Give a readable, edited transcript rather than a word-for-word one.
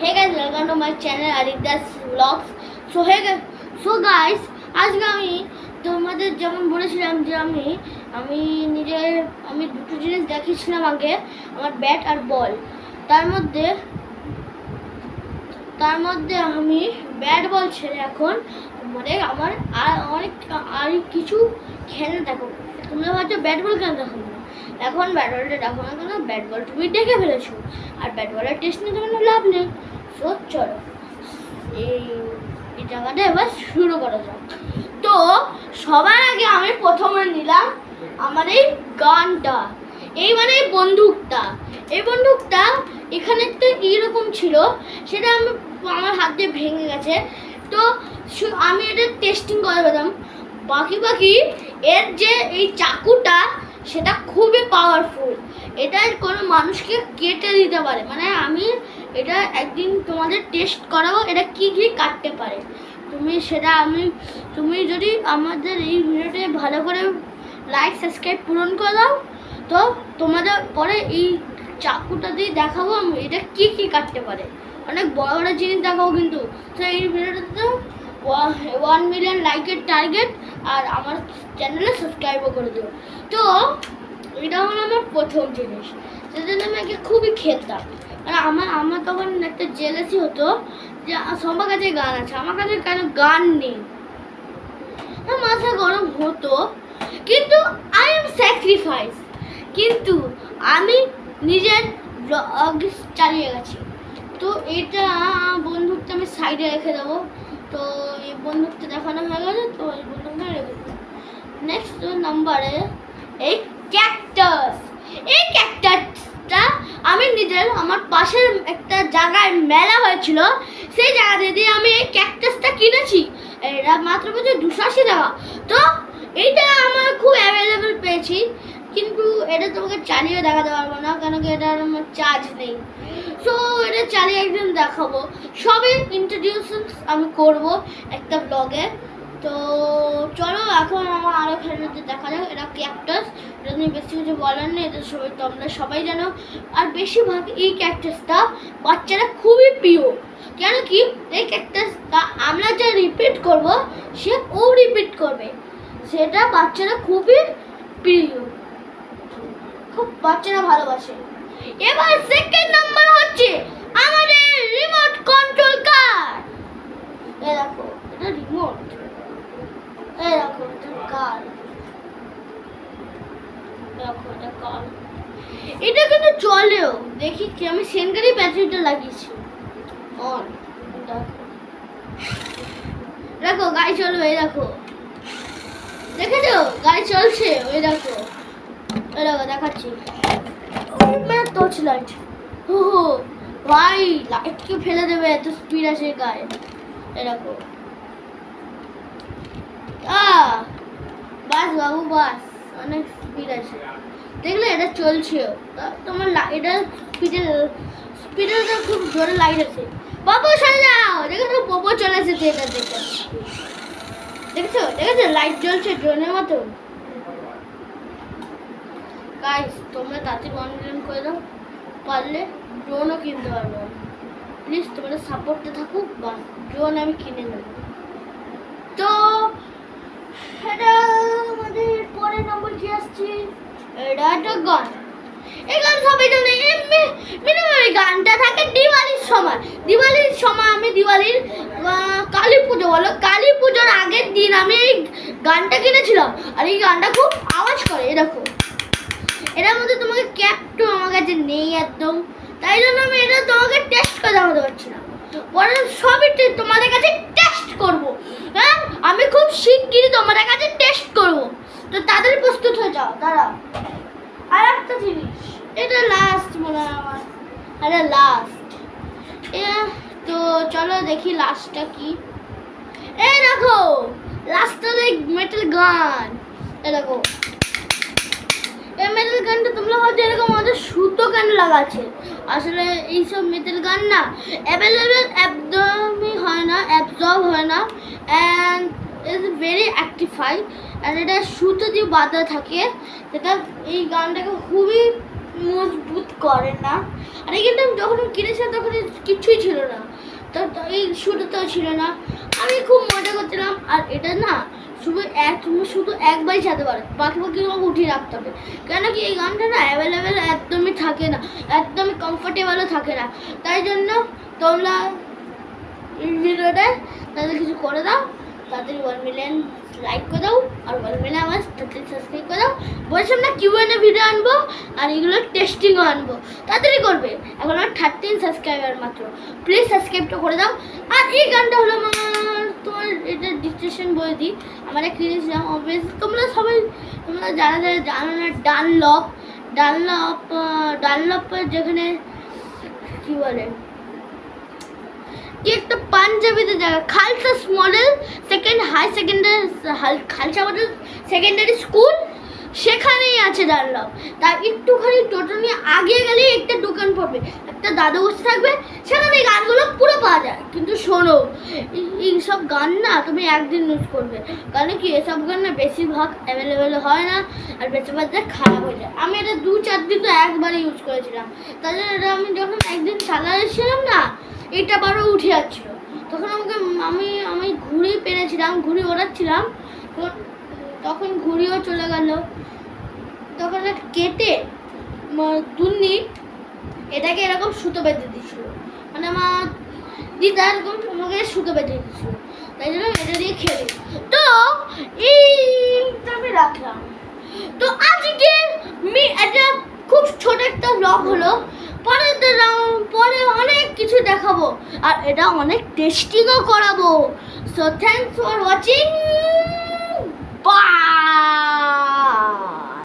Hey guys, welcome to my channel Aditya's Vlogs. So guys, আজকে আমি তোমাদের যেমন বলেছিলাম যে আমি দুটো জিনিস দেখিয়েছিলাম আগে, আমার ব্যাট আর বল। তার মধ্যে আমি ব্যাট বল ছেড়ে এখন মানে আমার আর কিছু খেলনা দেখো। তোমরা হয়তো ব্যাট বল কেন দেখো না, এখন ব্যাট বলটা দেখো না কেন, ব্যাট বল তুমি দেখে ফেলেছো আর ব্যাট বলের টেস্ট নিয়ে তোমার লাভ নেই। তো চলো এই জায়গাটা এবার শুরু করা যাক। তো সবার আগে আমি প্রথমে নিলাম আমার এই গানটা, এই মানে এই বন্দুকটা এখানে একটা এইরকম ছিল, সেটা আমার হাত দিয়ে ভেঙে গেছে। তো আমি এটা টেস্টিং করে পেলাম। বাকি এর যে এই চাকুটা সেটা খুবই পাওয়ারফুল, এটা কোনো মানুষকে কেটে দিতে পারে। মানে আমি এটা একদিন তোমাদের টেস্ট করাবো এটা কি কাটতে পারে। তুমি যদি আমাদের এই ভিডিওটা ভালো করে লাইক সাবস্ক্রাইব পূরণ করে দাও, তো তোমাদের পরে এই চাকুটা দিয়ে দেখাবো আমি এটা কি কাটতে পারে। অনেক বড় বড় জিনিস দেখাবো কিন্তু। তো এই ভিডিওটাতে তো 1 মিলিয়ন লাইকের টার্গেট, আর আমার চ্যানেলে সাবস্ক্রাইবও করে দেবো। তো এটা হলো আমার প্রথম জিনিস, সেজন্য আমি আগে খুবই খেলতাম। আর আমার তখন একটা জেলাসি হতো যে সবার কাছে গান আছে, আমার কাছে কেন গান নেই, মাথা গরম হতো। কিন্তু আই এম স্যাক্রিফাইস, কিন্তু আমি নিজের ব্লগ চালিয়ে গেছি। তো এটা বন্দুকটা আমি সাইডে রেখে দেবো। তো এই বন্দুকটা দেখানো হয়ে গেছে, তো এই বন্দুকটা রেখে দেবো। নেক্সট নাম্বারে এই ক্যাকটাসটা আমি আমার পাশের একটা জায়গায় মেলা হয়েছিল, সেই জায়গা দিয়ে আমি এই ক্যাকটাসটা কিনেছি। এটা মাত্র বলছে 280 টাকা। তো এইটা আমার খুব অ্যাভেলেবেল পেয়েছি, কিন্তু এটা তোমাকে চালিয়ে দেখাতে পারবো না, কেন কি এটার আমার চার্জ নেই। সো এটা চালিয়ে একদিন দেখাবো। সবই ইন্ট্রোডিউশন আমি করব একটা ব্লগে। তো চলো এখন আমার আরও খেলনাতে দেখা যাক। এটা ক্যাকটাস, এটা নিয়ে বেশি কিছু বলার নেই, এটা তোমরা সবাই জানো। আর বেশিরভাগ এই ক্যাকটাসটা বাচ্চারা খুবই প্রিয়, কেন কি এই ক্যাকটাসটা আমরা যা রিপিট করব ও রিপিট করবে, সেটা বাচ্চারা খুবই প্রিয়, খুব বাচ্চারা ভালোবাসে। এবার সেকেন্ড নাম্বার হচ্ছে আমাদের রিমোট কন্ট্রোল কার। এই দেখো এটা রিমোট, এই দেখো এটা কার, দেখো এটা কার। এটা কিন্তু চলেও, দেখি কি আমি সেনকারি ব্যাটারিটা লাগিয়েছি অন। দেখো গাড়ি চলবে, এই দেখো দেখেছো গাড়ি চলছে, ওই দেখো দেখাচ্ছি টর্চ লাইট। ও ভাই লাইটকে ফেলে দেবে, এত স্পিড আছে গায়ে। এরকম বাস বাবু বাস, অনেক স্পিড আছে, দেখলে এটা চলছে। তোমার এটা স্পিডে খুব জোরে লাইট আছে। বাবু সরে যাও, দেখো বাবু চলে এসেছে। এটা দেখেছো লাইট জ্বলছে ড্রোনের মতো। গাইস তোমরা তাড়াতাড়ি 1 মিলিয়ন করে দাও, পারলে ড্রোনও কিনতে পারবো। প্লিজ তোমরা সাপোর্টে থাকুক, বা ড্রোন আমি কিনে নেব। তো এটা আমাদের পরের নম্বর কি আসছে, এটা একটা গান। এই গান সবাই জানে, মিনিমাম এই গানটা থাকে দিওয়ালির সময়। আমি দিওয়ালির কালী পুজোর আগের দিন আমি এই গানটা কিনেছিলাম। আর এই গানটা খুব আওয়াজ করে, এরকম। এটার মধ্যে তোমাকে ক্যাপটো আমার কাছে নেই একদম, তাই জন্য আমি এটা তোমাকে টেস্ট করে দেখাতে পারছি না। পরে সবই তোমাদের কাছে টেস্ট করব। হ্যাঁ, আমি খুব শিগগিরই তোমাদের কাছে টেস্ট করব। তো তাদের প্রস্তুত হয়ে যাও, দাঁড়াও। আর একটা জিনিস, এটা লাস্ট মনে হয় আমার, আরে লাস্ট। তো চলো দেখি লাস্টটা কি। এই দেখো লাস্টটা মেটাল গান। এই দেখো এই মেটাল গানটা তোমরা হয়তো এরকম আমাদের সুতো কেন লাগাচ্ছে, আসলে এইসব মেটাল গান না অ্যাভেলেবেল একদমই হয় না, অ্যাবজর্ব হয় না, অ্যান্ড ইজ ভেরি অ্যাক্টিফাই। আর এটা সুতো দিয়ে বাঁধা থাকে, যেটা এই গানটাকে খুবই মজবুত করে না। আর এই গেমটা যখন কিনেছিলাম তখন কিছুই ছিল না, তো এই শুরুতেও ছিল না। আমি খুব মজা করছিলাম। আর এটা না তুমি শুধু একবারই চালাতে পারো, বাকি উঠিয়ে রাখতে হবে। কেন কি এই গানটা না অ্যাভেলেবেল একদমই থাকে না, একদমই কমফোর্টেবলও থাকে না। তাই জন্য তোমরা ভিডিওটা তাদের কিছু করে দাও, তাদের 1 মিলিয়ন লাইক করে দাও আর 1 মিলিয়ন আমার তাদের সাবস্ক্রাইব করে দাও। বলছিলাম না কিউএনএ ভিডিও আনবো আর এগুলো টেস্টিংও আনবো, তাড়াতাড়ি করবে। এখন আমার 13 সাবস্ক্রাইবার মাত্র, প্লিজ সাবস্ক্রাইবটা করে দাও। আর এই গানটা হলো আমার, তোমার এটা ডিসক্রিপশন বলে দিই, আমরা কিনেছিলাম অবভিয়াস। তোমরা যারা যারা জানো না, ডানলপের যেখানে কি বলে কি একটা পাঞ্জাবিতে জায়গা, Khalsa model Khalsa model secondary school, সেখানেই আছে ডানলপ। তার একটুখানি টোটো নিয়ে আগে গেলেই একটা দোকান পড়বে, একটা দাদু বসে থাকবে, সেখানে এই গানগুলো পুরো পাওয়া যায়। কিন্তু শোনো, এইসব গান না তুমি একদিন ইউজ করবে, কারণ কি এসব গান না বেশিরভাগ অ্যাভেলেবেল হয় না, আর বেশিরভাগ খারাপ হয়ে যায়। আমি এটা 2-4 দিন তো একবারে ইউজ করেছিলাম, তাহলে এটা আমি যখন একদিন চালাচ্ছিলাম না, এটা বারো উঠে যাচ্ছিল। তখন আমি ঘুড়ি পেরেছিলাম, ঘুড়ি ওড়াচ্ছিলাম, তখন ঘুড়িও চলে গেল। তখন কেটে দুন্নি এটাকে এরকম সুতো বেঁধে দিয়েছিল, মানে আমার দিদা এরকম আমাকে সুতো বেঁধে দিয়েছিল, তাই জন্য এটা দিয়ে খেলি। তো এইটা আমি রাখলাম। তো আজকে এটা খুব ছোট একটা ব্লগ হলো, পরে অনেক কিছু দেখাবো আর এটা অনেক টেস্টিংও করাবো। So thanks for watching, by.